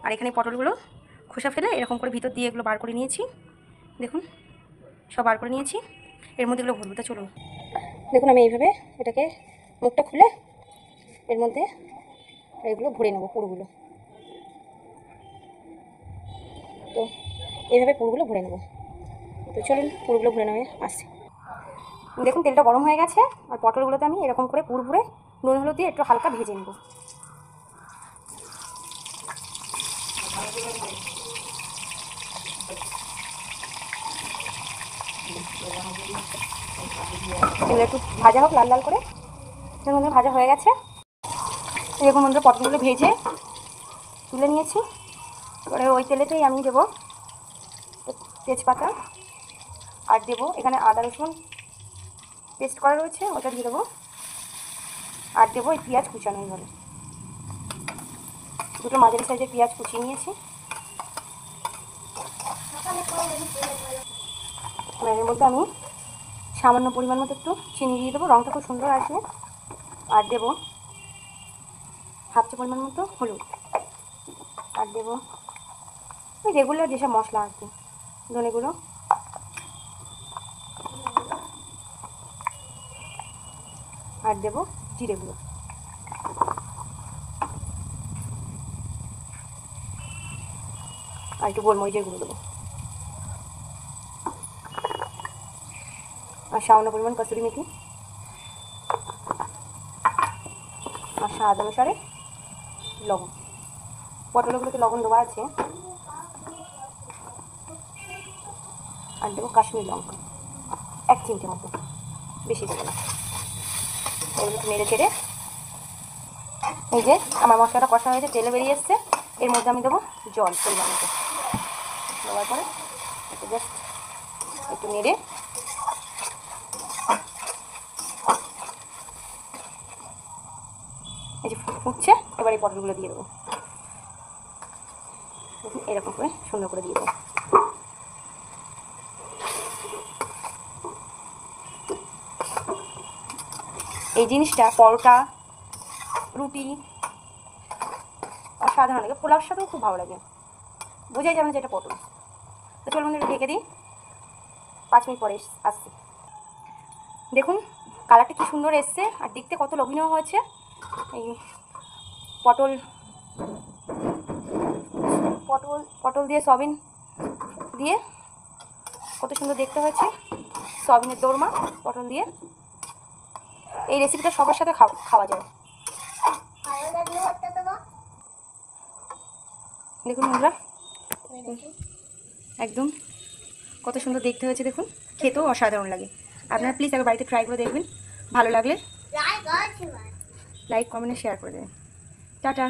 আর এখানে পটলগুলো খোসা ফেলে এরকম করে ভিতর দিয়ে এগুলো বার করে নিয়েছি। দেখুন সব বার করে নিয়েছি, এর মধ্যে এগুলো ভরবো। তা চলুন দেখুন আমি এইভাবে এটাকে মুখটা খুলে এর মধ্যে এগুলো ভরে নেবো পুরোগুলো। তো এইভাবে পুরোগুলো ভরে নেবো। তো চলুন পুরোগুলো ভরে নেবে আসছি। দেখুন তেলটা গরম হয়ে গেছে, আর পটলগুলোতে আমি এরকম করে পুর ভরে নুন হলুদ দিয়ে একটু হালকা ভেজে নেব। এগুলো একটু ভাজা হোক লাল লাল করে। দেখুন ভাজা হয়ে গেছে। এরকম আমরা পটলগুলো ভেজে তুলে নিয়েছি। এবারে ওই তেলেতেই আমি দেবো তেজপাতা, আর দেবো এখানে আদা রসুন পেস্ট করা রয়েছে, ওটা দিয়ে দেবো। আর দেবো এই পেঁয়াজ কুচানো এইভাবে, দুটো মাঝারি সাইজের পেঁয়াজ কুচিয়ে নিয়েছি। এর মধ্যে আমি সামান্য পরিমাণ মতো একটু চিনি দিয়ে দেবো, রঙটা খুব সুন্দর আসবে। আর দেবো হাফ চা পরিমাণ মতো হলুদ। আর দেবো ওই রেগুলার যেসব মশলা আর কি, ধনে গুঁড়ো, আর দেবো জিরে গুঁড়ো। আর একটু গোলমরিচের গুঁড়ো দেবো। আর সামান্য পরিমাণ কসুরি মেথি। আর স্বাদ অনুসারে লবণ। পটলগুলোতে লবণ দেওয়া আছে। আর দেবো কাশ্মীর লঙ্কা 1 চিমটে মতো, বেশি দেবো না। এগুলো নেড়ে চেড়ে এই যে আমার মশলাটা কষা হয়েছে, তেলে বেরিয়ে এসছে। এর মধ্যে আমি দেবো জল পরিমাণ মতো। দেওয়ার পরে জাস্ট একটু নেড়ে এই যে ফুটছে, এবার এই পটলগুলো দিয়ে দেবো। এরকম করে সুন্দর করে দিয়ে দেবো। এই জিনিসটা পরোটা, রুটি অসাধারণ লাগে, পোলাওর সাথেও খুব ভালো লাগে। বোঝাই যাবে না যে এটা পটল। তো চলুন এটা ঢেকে দিই, 5 মিনিট পরে আসছি। দেখুন কালারটা কি সুন্দর এসছে, আর দেখতে কত লোভনীয় হয়েছে। এই পটল পটল পটল দিয়ে সয়াবিন দিয়ে কত সুন্দর দেখতে হয়েছে। সয়াবিনের দোরমা পটল দিয়ে। এই রেসিপিটা সবার সাথে খাওয়া যায়। দেখুন বন্ধুরা একদম কত সুন্দর দেখতে হয়েছে। দেখুন খেতেও অসাধারণ লাগে। আপনারা প্লিজ একবার বাড়িতে ট্রাই করে দেখবেন। ভালো লাগলে লাইক কমেন্ট শেয়ার করে দেবেন। টাটা।